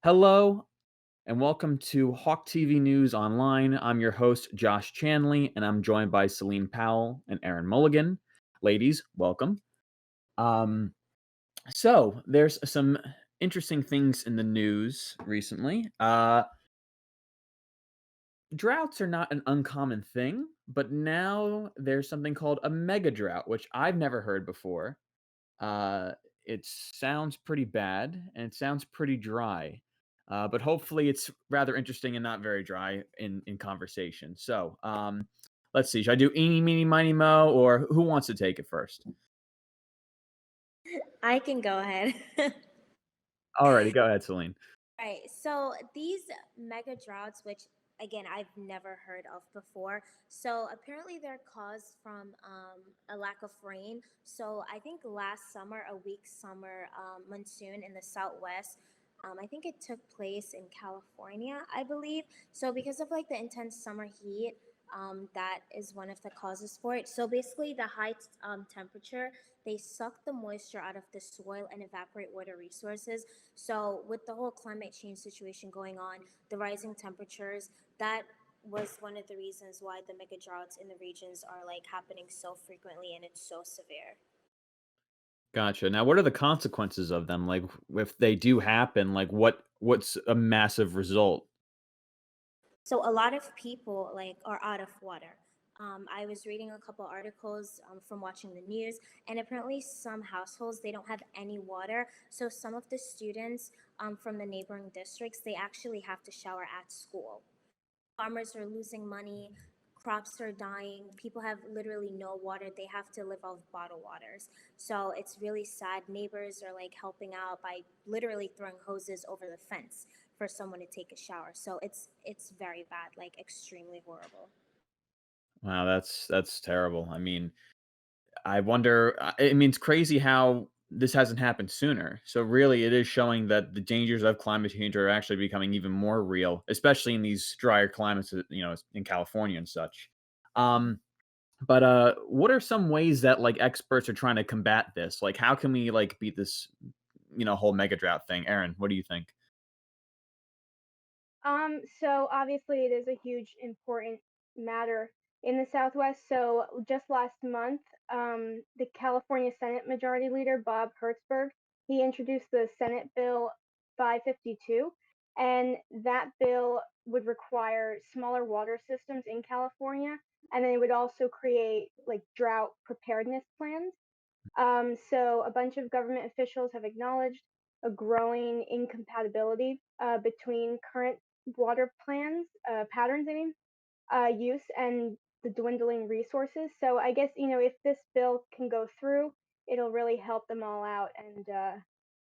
Hello and welcome to Hawk TV News Online. I'm your host, Josh Chanley, and I'm joined by Celine Powell and Aaron Mulligan. Ladies, welcome. Um, there's some interesting things in the news recently. Droughts are not an uncommon thing, but now there's something called a mega drought, which I've never heard before. Uh, it sounds pretty bad and it sounds pretty dry. But hopefully it's rather interesting and not very dry in conversation. Let's see. Should I do eeny, meeny, miny, mo, or who wants to take it first? I can go ahead. Alrighty, go ahead, Celine. Right. So these mega droughts, which again I've never heard of before, so apparently they're caused from a lack of rain. So I think last summer, a weak summer monsoon in the Southwest. I think it took place in California, I believe. So because of like the intense summer heat, that is one of the causes for it. So basically, the high temperature, they suck the moisture out of the soil and evaporate water resources. So with the whole climate change situation going on, the rising temperatures, that was one of the reasons why the mega droughts in the regions are like happening so frequently and it's so severe. Gotcha. Now, what are the consequences of them? Like, if they do happen, like what's a massive result? So a lot of people like are out of water. I was reading a couple articles from watching the news, and apparently some households they don't have any water. So some of the students from the neighboring districts they actually have to shower at school. Farmers are losing money, crops are dying, people have literally no water. They have to live off bottled waters. So it's really sad. Neighbors are like helping out by literally throwing hoses over the fence for someone to take a shower. So it's very bad, like extremely horrible. Wow, that's terrible. I mean, I wonder. I mean, it's crazy how this hasn't happened sooner. So really, it is showing that the dangers of climate change are actually becoming even more real, especially in these drier climates, in California and such. Um, but what are some ways that like experts are trying to combat this? Like, how can we like beat this, whole mega drought thing? Aaron, what do you think? So obviously it is a huge important matter in the Southwest. So just last month, the California Senate Majority Leader Bob Hertzberg, he introduced the Senate Bill 552, and that bill would require smaller water systems in California, and then it would also create like drought preparedness plans. So a bunch of government officials have acknowledged a growing incompatibility between current water plans, patterns, I mean, use and the dwindling resources. So I guess, if this bill can go through, it'll really help them all out and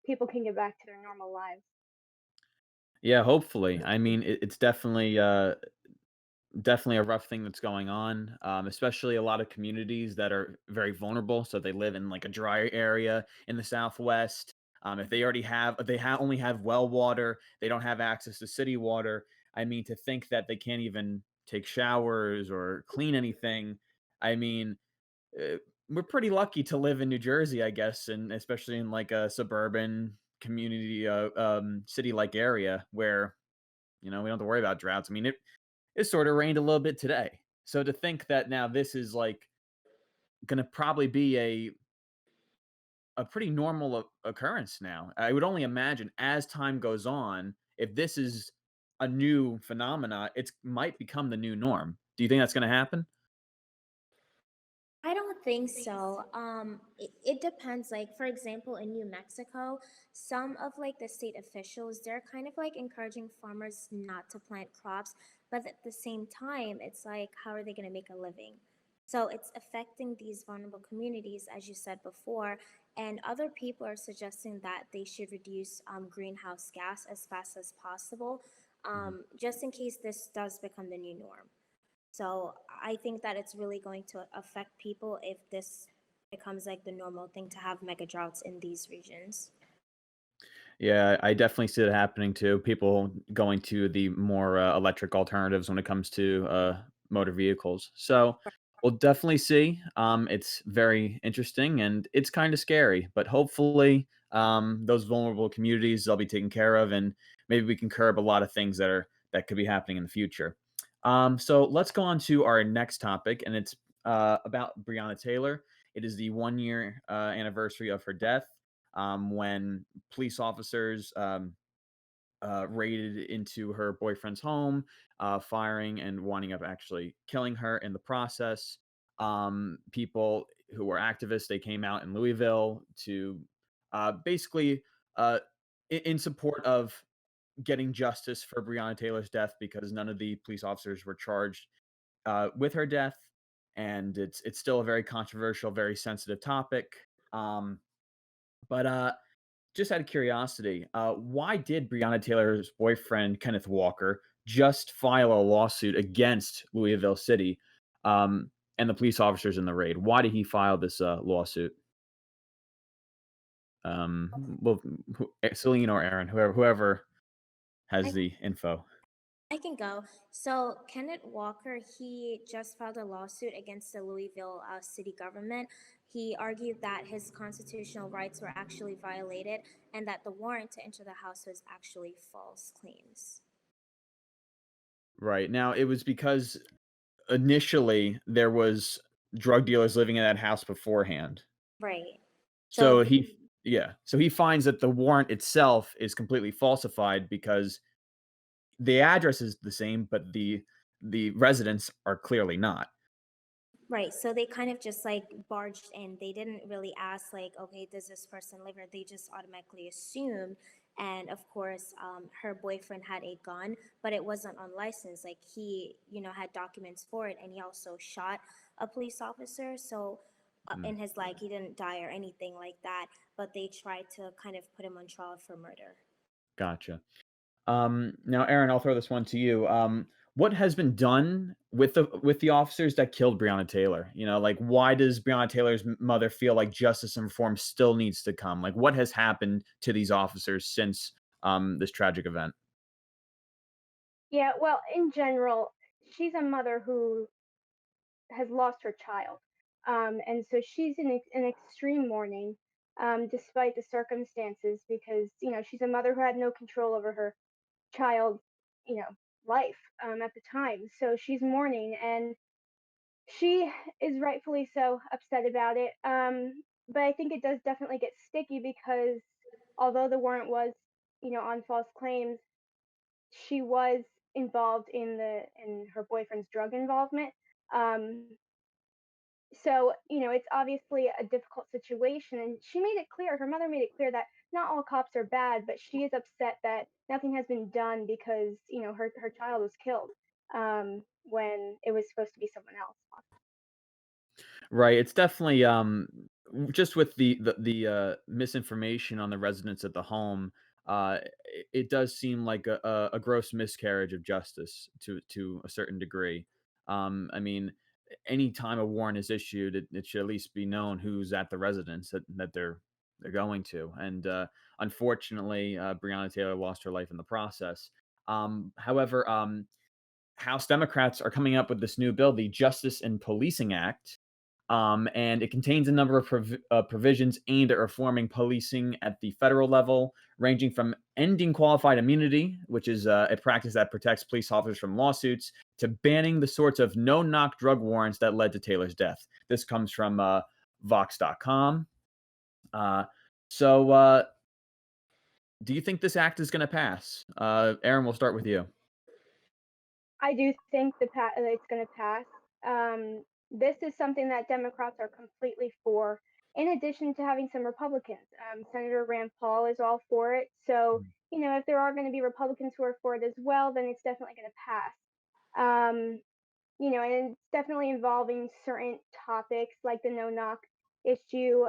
people can get back to their normal lives. Yeah, hopefully. I mean, it's definitely a rough thing that's going on, especially a lot of communities that are very vulnerable. So they live in like a dry area in the Southwest. If they already have, if they only have well water, they don't have access to city water. I mean, to think that they can't even take showers or clean anything. I mean, uh, we're pretty lucky to live in New Jersey, I guess, and especially in like a suburban community, city like area where we don't have to worry about droughts. I mean, it sort of rained a little bit today. So to think that now this is like going to probably be a pretty normal occurrence now. I would only imagine as time goes on, if this is a new phenomena, it might become the new norm. Do you think that's going to happen? I don't think so. It depends. Like, for example, in New Mexico, some of like the state officials, they're kind of like encouraging farmers not to plant crops, but at the same time, it's like, how are they going to make a living? So it's affecting these vulnerable communities, as you said before. And other people are suggesting that they should reduce greenhouse gas as fast as possible, Mhm. just in case this does become the new norm. So I think that it's really going to affect people if this becomes like the normal thing to have mega droughts in these regions. Yeah, I definitely see that happening too. People going to the more electric alternatives when it comes to motor vehicles. So we'll definitely see. It's very interesting and it's kind of scary, but hopefully those vulnerable communities they'll be taken care of, and maybe we can curb a lot of things that could be happening in the future. So let's go on to our next topic, and it's about Breonna Taylor. It is the 1 year anniversary of her death, when police officers raided into her boyfriend's home, firing and winding up actually killing her in the process. People who were activists, they came out in Louisville to basically uh, in support of getting justice for Breonna Taylor's death, because none of the police officers were charged with her death, and it's still a very controversial, very sensitive topic. But just out of curiosity, why did Breonna Taylor's boyfriend, Kenneth Walker, just file a lawsuit against Louisville City and the police officers in the raid? Why did he file this lawsuit? Well, Celine or Aaron, whoever has I, the info. I can go. So, Kenneth Walker, he just filed a lawsuit against the Louisville city government. He argued that his constitutional rights were actually violated and that the warrant to enter the house was actually false claims. Right. Now, it was because initially there was drug dealers living in that house beforehand. Right. So, So he finds that the warrant itself is completely falsified because the address is the same, but the residents are clearly not. right. So they kind of just like barged in. They didn't really ask, like, okay, does this person live here? They just automatically assumed. And of course, her boyfriend had a gun, but it wasn't unlicensed. Like he, had documents for it, and he also shot a police officer. So Mm, in his life, he didn't die or anything like that. But they tried to kind of put him on trial for murder. gotcha. Now, Aaron, I'll throw this one to you. What has been done with the officers that killed Breonna Taylor? Like, why does Breonna Taylor's mother feel like justice and reform still needs to come? Like, what has happened to these officers since this tragic event? Yeah, well, in general, she's a mother who has lost her child. And so she's in extreme mourning, despite the circumstances, because, she's a mother who had no control over her child's, you know, life at the time. So she's mourning, and she is rightfully so upset about it. But I think it does definitely get sticky because although the warrant was, on false claims, she was involved in her boyfriend's drug involvement. Um, so it's obviously a difficult situation, and she made it clear, her mother made it clear that not all cops are bad, but she is upset that nothing has been done because her child was killed when it was supposed to be someone else. Right. It's definitely just with the misinformation on the residents at the home. It does seem like a gross miscarriage of justice to a certain degree. I mean, any time a warrant is issued, it should at least be known who's at the residence that they're going to. And unfortunately, Breonna Taylor lost her life in the process. However, House Democrats are coming up with this new bill, the Justice and Policing Act, and it contains a number of provisions aimed at reforming policing at the federal level, ranging from ending qualified immunity, which is a practice that protects police officers from lawsuits, to banning the sorts of no-knock drug warrants that led to Taylor's death. This comes from Vox.com. Uh, so, do you think this act is going to pass? Aaron, we'll start with you. I do think it's going to pass. This is something that Democrats are completely for. In addition to having some Republicans, Senator Rand Paul is all for it. So if there are going to be Republicans who are for it as well, then it's definitely going to pass. Um, and it's definitely involving certain topics like the no knock issue,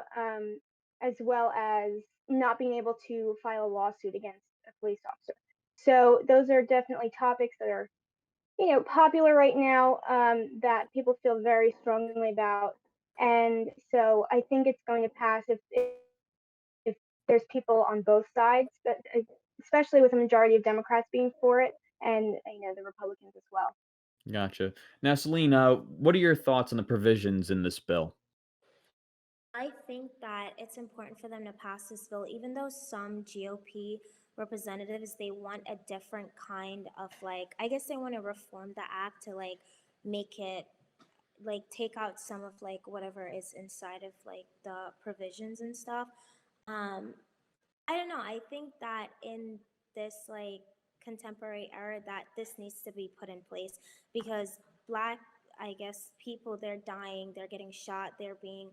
as well as not being able to file a lawsuit against a police officer. So those are definitely topics that are popular right now, that people feel very strongly about. And so I think it's going to pass if there's people on both sides, but especially with a majority of Democrats being for it, and the Republicans as well. Gotcha. Now, Selena, what are your thoughts on the provisions in this bill? I think that it's important for them to pass this bill, even though some GOP representatives, they want a different kind of like, I guess they want to reform the act to like make it like take out some of like whatever is inside of like the provisions and stuff. Um, I don't know. I think that in this like contemporary era that this needs to be put in place because black, I guess, people, they're dying, they're getting shot, they're being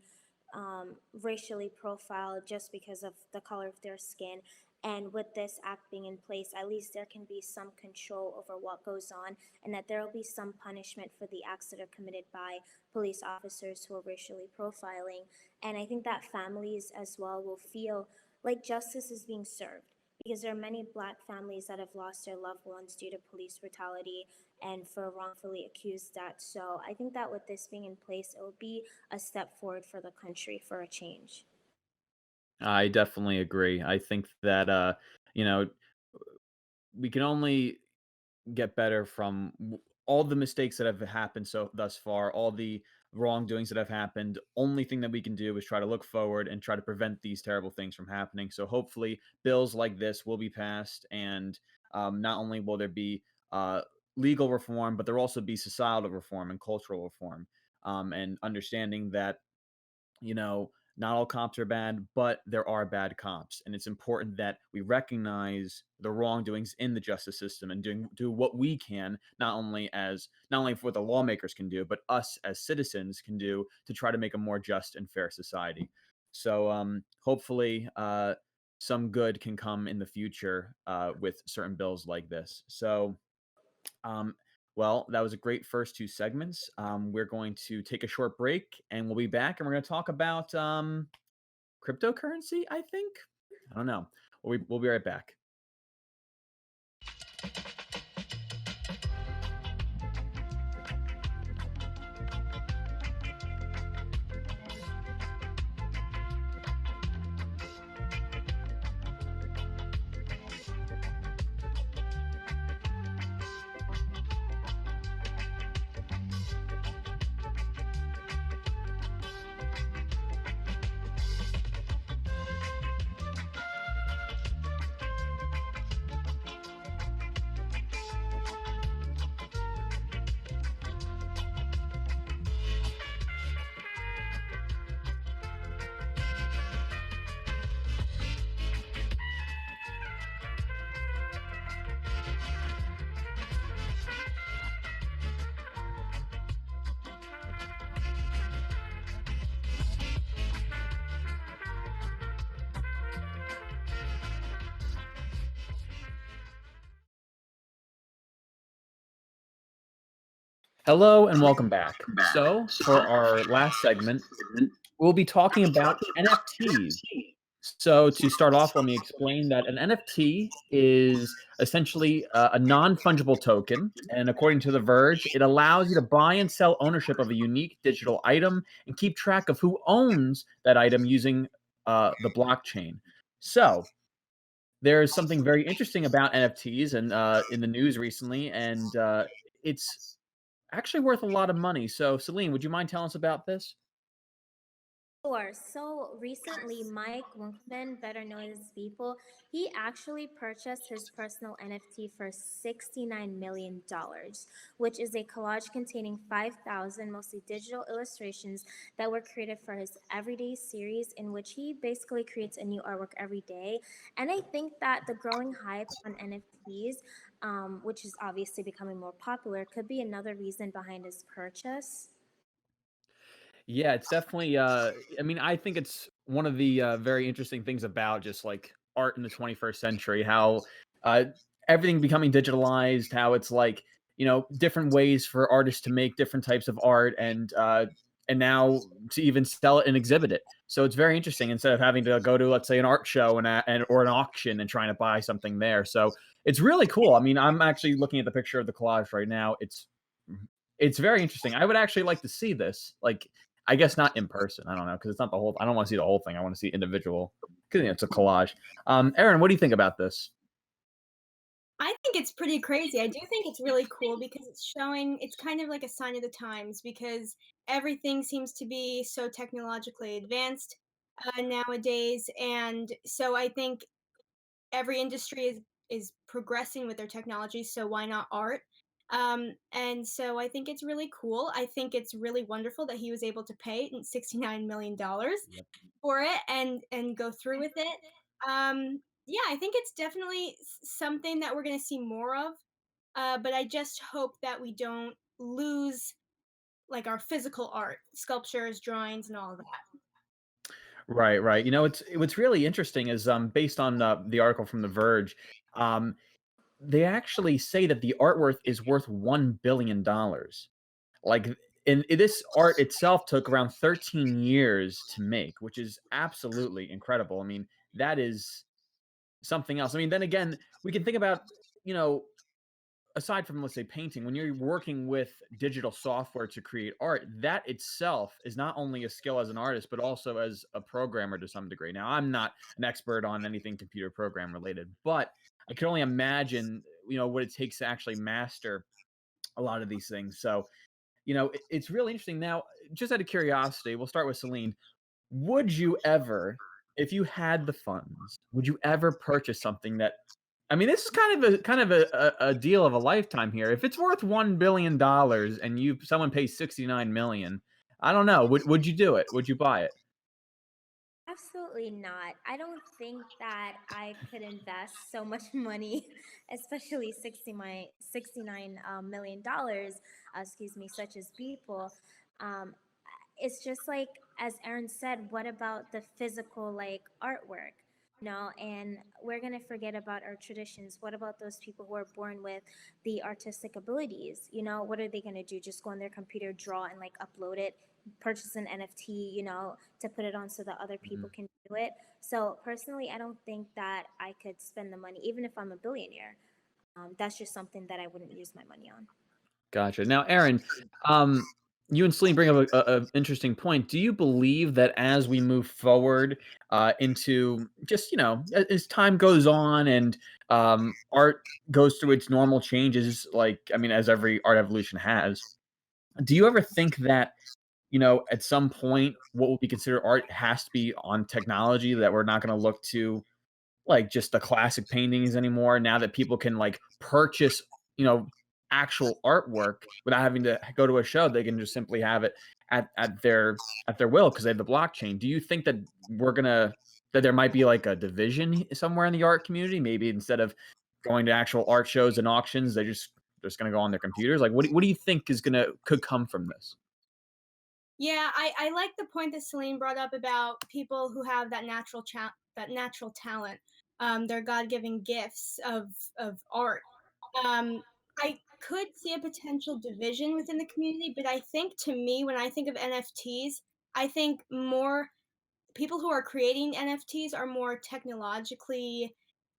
racially profiled just because of the color of their skin. And with this act being in place, at least there can be some control over what goes on, and that there will be some punishment for the acts that are committed by police officers who are racially profiling. And I think that families as well will feel like justice is being served because there are many black families that have lost their loved ones due to police brutality and for wrongfully accused deaths. So I think that with this being in place, it will be a step forward for the country for a change. I definitely agree. I think that, you know, we can only get better from all the mistakes that have happened so thus far, all the wrongdoings that have happened. Only thing that we can do is try to look forward and try to prevent these terrible things from happening. So hopefully, bills like this will be passed, and not only will there be legal reform, but there will also be societal reform and cultural reform, and understanding that not all cops are bad, but there are bad cops. And it's important that we recognize the wrongdoings in the justice system and do what we can, not only for what the lawmakers can do, but us as citizens can do to try to make a more just and fair society. So hopefully some good can come in the future with certain bills like this. So um, well, that was a great first two segments. We're going to take a short break and we'll be back and we're going to talk about cryptocurrency, I think. I don't know. We'll be right back. Hello and welcome back. So, for our last segment, we'll be talking about NFTs. So, to start off, let me explain that an NFT is essentially a non fungible token. And according to The Verge, it allows you to buy and sell ownership of a unique digital item and keep track of who owns that item using the blockchain. So, there's something very interesting about NFTs and in the news recently, and it's actually worth a lot of money. So, Celine, would you mind telling us about this? Sure. So recently, Mike Winkleman, better known as Beeple, he actually purchased his personal NFT for $69 million, which is a collage containing 5,000 mostly digital illustrations that were created for his everyday series, in which he basically creates a new artwork every day. And I think that the growing hype on NFTs, which is obviously becoming more popular, could be another reason behind his purchase. Yeah, it's definitely I mean, I think it's one of the very interesting things about just like art in the 21st century, how uh everything becoming digitalized, how it's like, different ways for artists to make different types of art and now to even sell it and exhibit it. So it's very interesting instead of having to go to, let's say, an art show and or an auction and trying to buy something there. So it's really cool. I mean, I'm actually looking at the picture of the collage right now. It's very interesting. I would actually like to see this. Like, I guess not in person. I don't know because it's not the whole. I don't want to see the whole thing. I want to see individual because it's a collage. Aaron, what do you think about this? I think it's pretty crazy. I do think it's really cool because it's kind of like a sign of the times because everything seems to be so technologically advanced nowadays. And so I think every industry is progressing with their technology, so why not art? And so I think it's really cool. I think it's really wonderful that he was able to pay $69 million Yep. for it and go through with it. Yeah, I think it's definitely something that we're going to see more of. But I just hope that we don't lose like our physical art, sculptures, drawings, and all of that. Right, right. It's what's really interesting is based on the article from The Verge, um, they actually say that the artwork is worth $1 billion. Like, and this art itself took around 13 years to make, which is absolutely incredible. I mean, that is something else. I mean, then again, we can think about, you know, aside from, let's say, painting, when you're working with digital software to create art, that itself is not only a skill as an artist, but also as a programmer to some degree. Now, I'm not an expert on anything computer program related, but I can only imagine, what it takes to actually master a lot of these things. So, it's really interesting. Now, just out of curiosity, we'll start with Celine. Would you ever, if you had the funds, would you ever purchase something that, I mean, this is kind of a deal of a lifetime here. If it's worth $1 billion and someone pays 69 million, I don't know. Would you do it? Would you buy it? Absolutely not. I don't think that I could invest so much money, especially 69 million dollars, excuse me, such as people. Um, it's just like, as Aaron said, what about the physical like artwork? No, and we're gonna forget about our traditions. What about those people who are born with the artistic abilities? What are they gonna do? Just go on their computer, draw, and like upload it, purchase an NFT, to put it on so that other people Mhm. can do it. So personally, I don't think that I could spend the money, even if I'm a billionaire. That's just something that I wouldn't use my money on. Gotcha. Now, Aaron, um, you and Celine bring up a interesting point. Do you believe that as we move forward into just, as time goes on and art goes through its normal changes, like, I mean, as every art evolution has, do you ever think that, at some point, what will be considered art has to be on technology, that we're not going to look to like just the classic paintings anymore now that people can like purchase, you know, actual artwork without having to go to a show? They can just simply have it at their will because they have the blockchain. Do you think that that there might be like a division somewhere in the art community? Maybe instead of going to actual art shows and auctions, just gonna go on their computers. Like, what do you think could come from this? Yeah, I like the point that Celine brought up about people who have that natural talent, their God-given gifts of art. Um, I could see a potential division within the community, but I think to me, when I think of NFTs, I think more people who are creating NFTs are more technologically,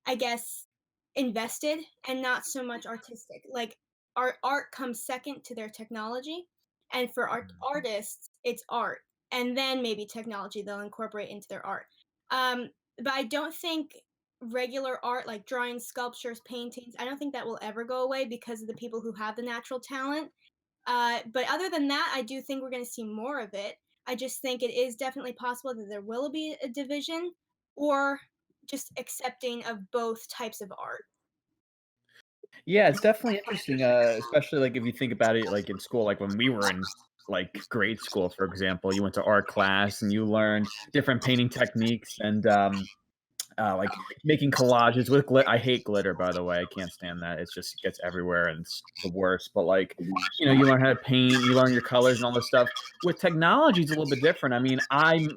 I guess, invested and not so much artistic. Like art comes second to their technology, and for artists, it's art, and then maybe technology they'll incorporate into their art. Um, but I don't think regular art like drawing, sculptures, paintings, I don't think that will ever go away because of the people who have the natural talent. But other than that, I do think we're going to see more of it. I just think it is definitely possible that there will be a division or just accepting of both types of art. Yeah, it's definitely interesting, especially, like, if you think about it, like, in school, like, when we were in, like, grade school, for example, you went to art class and you learned different painting techniques and, like, making collages with I hate glitter, by the way, I can't stand that, it gets everywhere and it's the worst, but, like, you learn how to paint, you learn your colors and all this stuff. With technology, it's a little bit different. I mean, I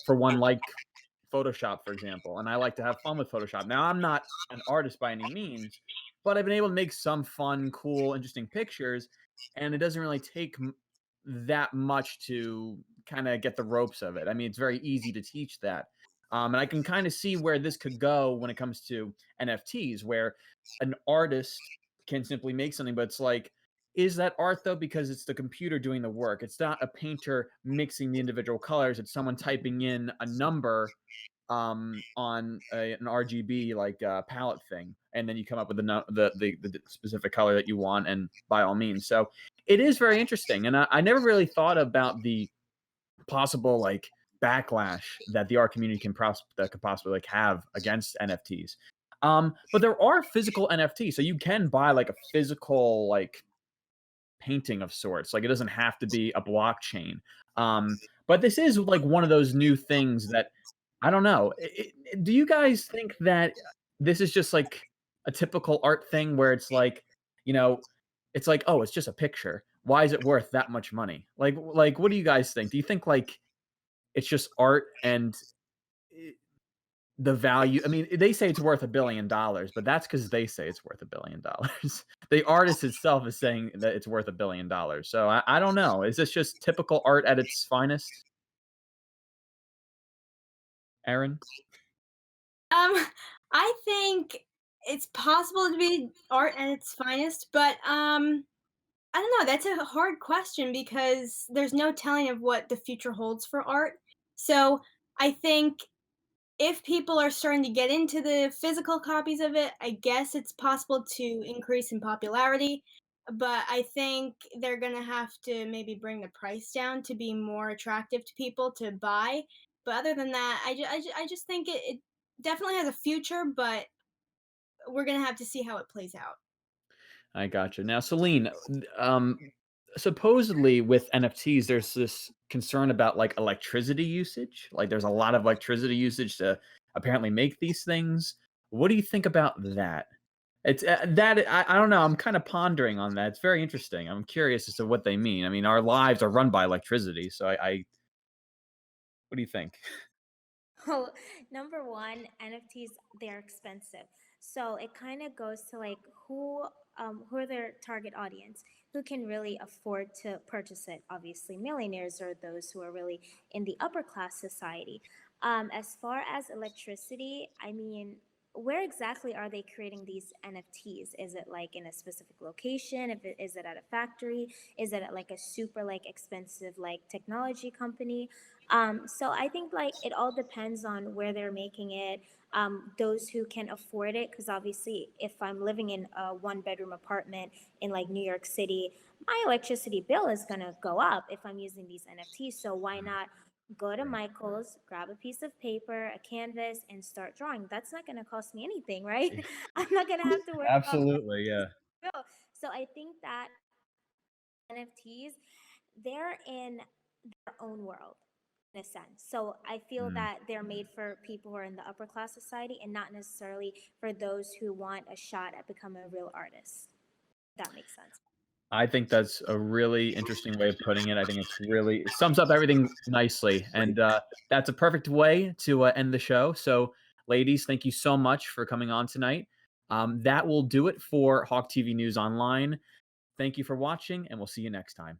for one, like Photoshop, for example, and I like to have fun with Photoshop. Now, I'm not an artist by any means, but I've been able to make some fun, cool, interesting pictures, and it doesn't really take that much to kind of get the ropes of it. I mean, it's very easy to teach that. And I can kind of see where this could go when it comes to NFTs, where an artist can simply make something, but it's like, is that art though? Because it's the computer doing the work. It's not a painter mixing the individual colors. It's someone typing in a number on an RGB like palette thing, and then you come up with the specific color that you want, and by all means. So it is very interesting, and I never really thought about the possible like backlash that the art community that could possibly like have against NFTs. But there are physical NFTs, so you can buy like a physical like painting of sorts. Like it doesn't have to be a blockchain. But this is like one of those new things that I don't know. Do you guys think that this is just like a typical art thing where it's like, you know, it's like, oh, it's just a picture. Why is it worth that much money? Like, what do you guys think? Do you think like it's just art and the value? I mean, they say it's worth $1 billion, but that's because they say it's worth $1 billion. The artist itself is saying that it's worth $1 billion. So I don't know. Is this just typical art at its finest, Aaron? Um, I think it's possible to be art at its finest, but I don't know. That's a hard question because there's no telling of what the future holds for art. So I think if people are starting to get into the physical copies of it, I guess it's possible to increase in popularity. But I think they're going to have to maybe bring the price down to be more attractive to people to buy. But other than that, I just think it definitely has a future, but we're going to have to see how it plays out. I gotcha. Now, Celine, supposedly with NFTs, there's this concern about like electricity usage. Like, there's a lot of electricity usage to apparently make these things. What do you think about that? It's that I don't know. I'm kind of pondering on that. It's very interesting. I'm curious as to what they mean. I mean, our lives are run by electricity, so I what do you think? Well, number one, NFTs, they're expensive. So it kind of goes to like who are their target audience? Who can really afford to purchase it? Obviously, millionaires or those who are really in the upper class society. As far as electricity, I mean, where exactly are they creating these NFTs? Is it like in a specific location? Is it at a factory? Is it at like a super like expensive like technology company? So I think like it all depends on where they're making it. Those who can afford it, because obviously, if I'm living in a one-bedroom apartment in like New York City, my electricity bill is gonna go up if I'm using these NFTs. So why not go to Michael's, grab a piece of paper, a canvas, and start drawing? That's not gonna cost me anything, right? I'm not gonna have to worry about my Absolutely, yeah. bill. So I think that NFTs, they're in their own world in a sense. So I feel Mm. that they're made for people who are in the upper class society and not necessarily for those who want a shot at becoming a real artist. If that makes sense. I think that's a really interesting way of putting it. I think it sums up everything nicely, and that's a perfect way to end the show. So, ladies, thank you so much for coming on tonight. That will do it for Hawk TV News Online. Thank you for watching, and we'll see you next time.